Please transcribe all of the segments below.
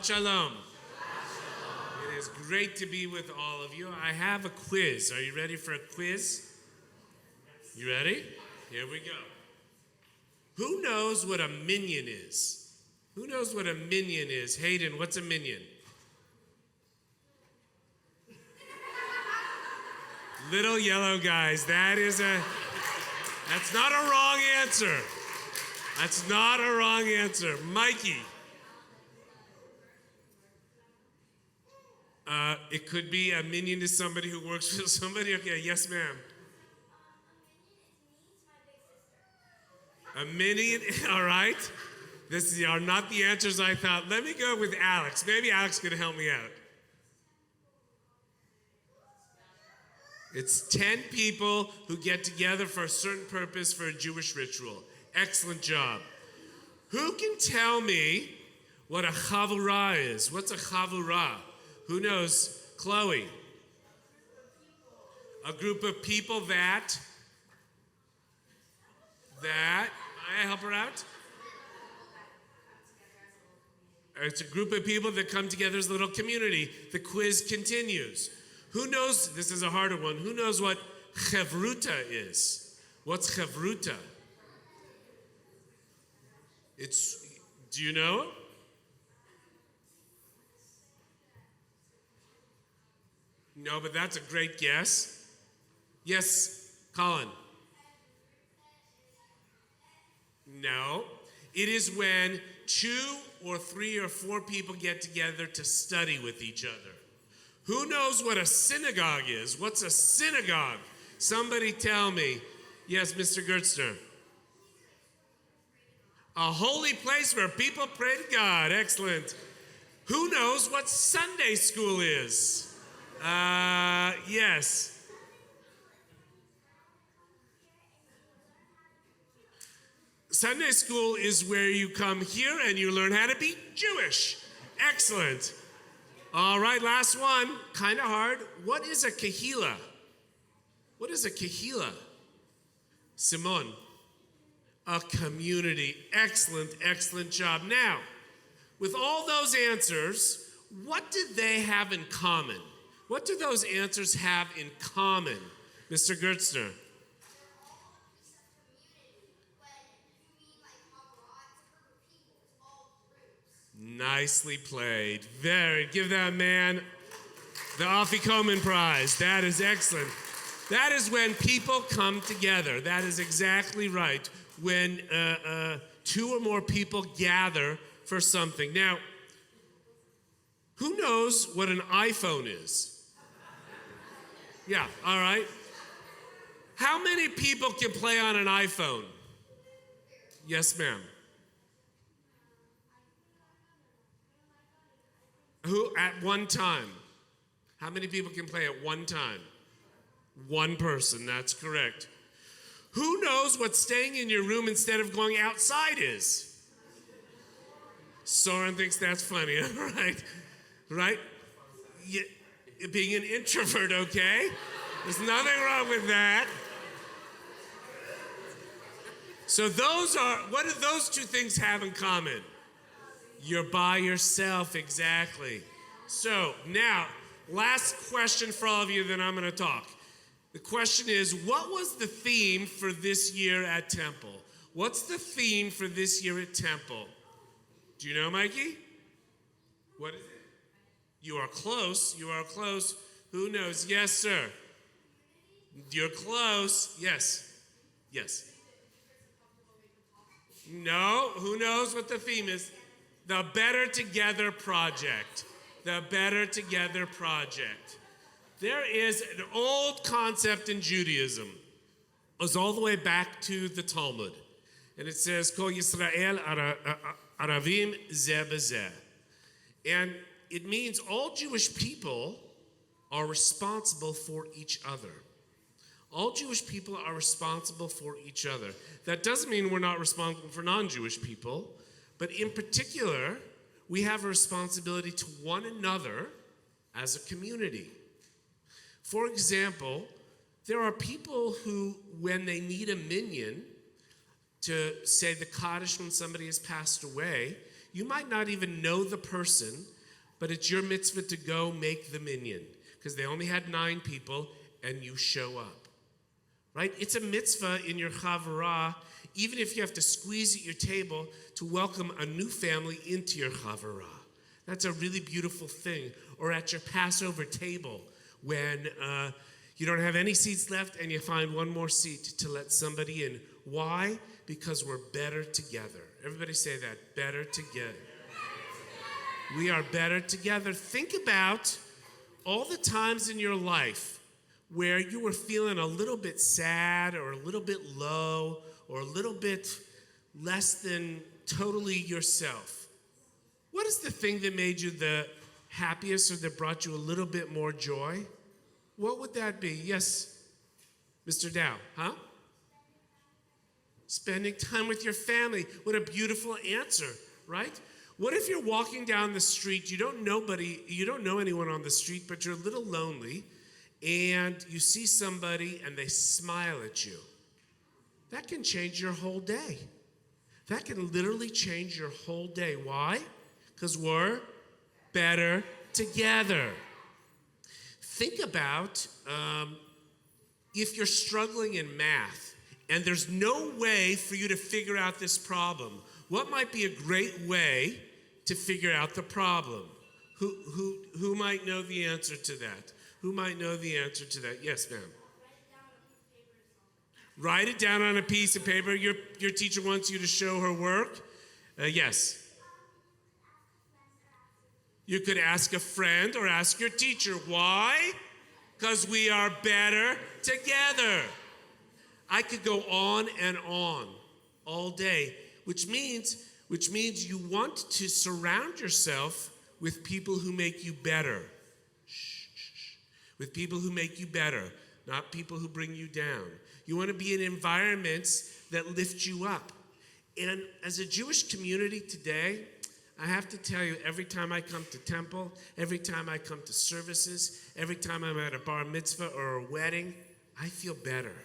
Shabbat Shalom. It is great to be with all of you. I have a quiz. Are you ready for a quiz? You ready? Here we go. Who knows what a minion is? Who knows what a minion is? Hayden, what's a minion? Little yellow guys. That's not a wrong answer. That's not a wrong answer. Mikey. It could be a minion to somebody who works for somebody. Okay, yes, ma'am. A minion, all right. These are not the answers I thought. Let me go with Alex. Maybe Alex can help me out. It's 10 people who get together for a certain purpose for a Jewish ritual. Excellent job. Who can tell me what a chavurah is? What's a chavurah? Who knows? Chloe. A group of people that may I help her out? It's a group of people that come together as a little community. The quiz continues. Who knows, this is a harder one, who knows what chavruta is? What's chavruta? Do you know? No, but that's a great guess. Yes, Colin. No. It is when 2 or 3 or 4 people get together to study with each other. Who knows what a synagogue is? What's a synagogue? Somebody tell me. Yes, Mr. Gertzner. A holy place where people pray to God. Excellent. Who knows what Sunday school is? Yes. Sunday school is where you come here and you learn how to be Jewish. Excellent. All right, last one. Kind of hard. What is a kahila? What is a kahila? Simon. A community. Excellent, excellent job. Now, with all those answers, what did they have in common? What do those answers have in common, Mr. Gertzner? Nicely played. Give that man the Afikoman Prize. That is excellent. That is when people come together. That is exactly right. When 2 or more people gather for something. Now, who knows what an iPhone is? Yeah, all right. How many people can play on an iPhone? Yes, ma'am. Who at one time? How many people can play at one time? One person, that's correct. Who knows what staying in your room instead of going outside is? Soren thinks that's funny, all right? Right? Being an introvert, okay? There's nothing wrong with that. So what do those 2 things have in common? You're by yourself, exactly. So now, last question for all of you, then I'm going to talk. The question is, what was the theme for this year at Temple? What's the theme for this year at Temple? Do you know, Mikey? What is it? You are close. You are close. Who knows? Yes, sir. You're close. Yes. Yes. No. Who knows what the theme is? The Better Together Project. The Better Together Project. There is an old concept in Judaism. It goes all the way back to the Talmud. And it says, Kol Yisrael Aravim Zeh B'Zeh. And it means all Jewish people are responsible for each other. All Jewish people are responsible for each other. That doesn't mean we're not responsible for non-Jewish people, but in particular, we have a responsibility to one another as a community. For example, there are people who, when they need a minyan to say the Kaddish when somebody has passed away, you might not even know the person, but it's your mitzvah to go make the minyan, because they only had 9 people, and you show up, right? It's a mitzvah in your chavarah, even if you have to squeeze at your table to welcome a new family into your chavarah. That's a really beautiful thing. Or at your Passover table, when you don't have any seats left and you find one more seat to let somebody in. Why? Because we're better together. Everybody say that, better together. We are better together. Think about all the times in your life where you were feeling a little bit sad or a little bit low or a little bit less than totally yourself. What is the thing that made you the happiest or that brought you a little bit more joy? What would that be? Yes, Mr. Dow, huh? Spending time with your family. What a beautiful answer, right? What if you're walking down the street, you don't know anyone on the street, but you're a little lonely, and you see somebody and they smile at you? That can change your whole day. That can literally change your whole day. Why? Because we're better together. Think about if you're struggling in math and there's no way for you to figure out this problem. What might be a great way to figure out the problem? Who might know the answer to that? Who might know the answer to that? Yes, ma'am. Write it down on a piece of paper. Your teacher wants you to show her work. Yes. You could ask a friend or ask your teacher. Why? Because we are better together. I could go on and on all day, which means you want to surround yourself with people who make you better. With people who make you better, not people who bring you down. You want to be in environments that lift you up. And as a Jewish community today, I have to tell you, every time I come to temple, every time I come to services, every time I'm at a bar mitzvah or a wedding, I feel better.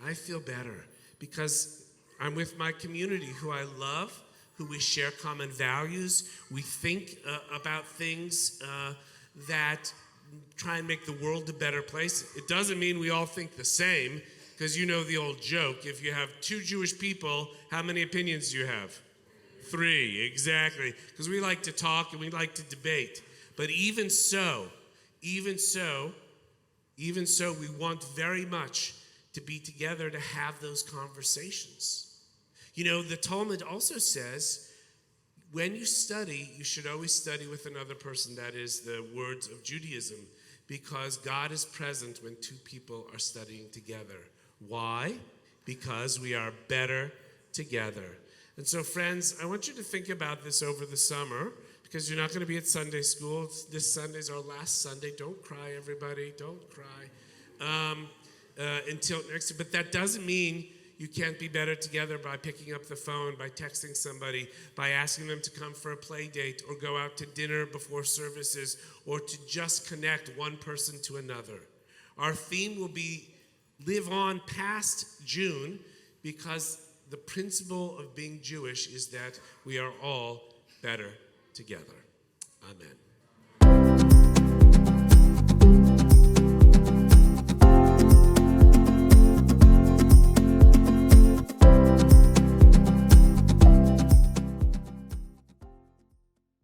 I feel better because I'm with my community who I love, who we share common values. We think about things that try and make the world a better place. It doesn't mean we all think the same, because you know the old joke, if you have 2 Jewish people, how many opinions do you have? 3, exactly. Because we like to talk and we like to debate. But even so, we want very much to be together to have those conversations. You know, the Talmud also says, when you study, you should always study with another person. That is the words of Judaism, because God is present when 2 people are studying together. Why? Because we are better together. And so, friends, I want you to think about this over the summer, because you're not going to be at Sunday school. This Sunday's our last Sunday. Don't cry, everybody. Don't cry until next. But that doesn't mean you can't be better together by picking up the phone, by texting somebody, by asking them to come for a play date or go out to dinner before services, or to just connect one person to another. Our theme will be live on past June, because the principle of being Jewish is that we are all better together. Amen.